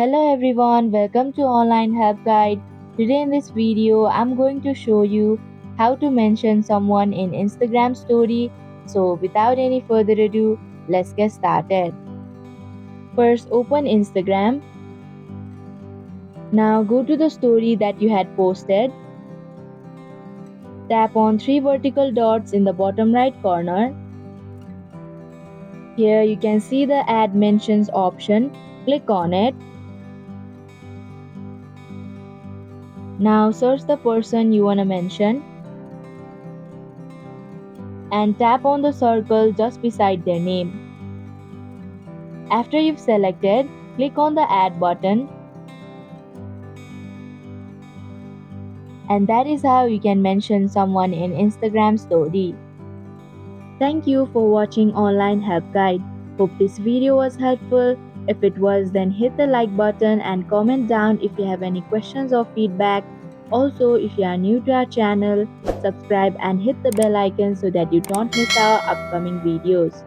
Hello everyone, welcome to Online Help Guide. Today in this video, I'm going to show you how to mention someone in Instagram story. So without any further ado, let's get started. First, open Instagram. Now go to the story that you had posted. Tap on three vertical dots in the bottom right corner. Here you can see the add mentions option. Click on it. Now search the person you want to mention and tap on the circle just beside their name. After you've selected, click on the add button, and that is how you can mention someone in Instagram story. Thank you for watching Online Help Guide. Hope this video was helpful. If it was, then hit the like button and comment down if you have any questions or feedback. Also, if you are new to our channel, subscribe and hit the bell icon so that you don't miss our upcoming videos.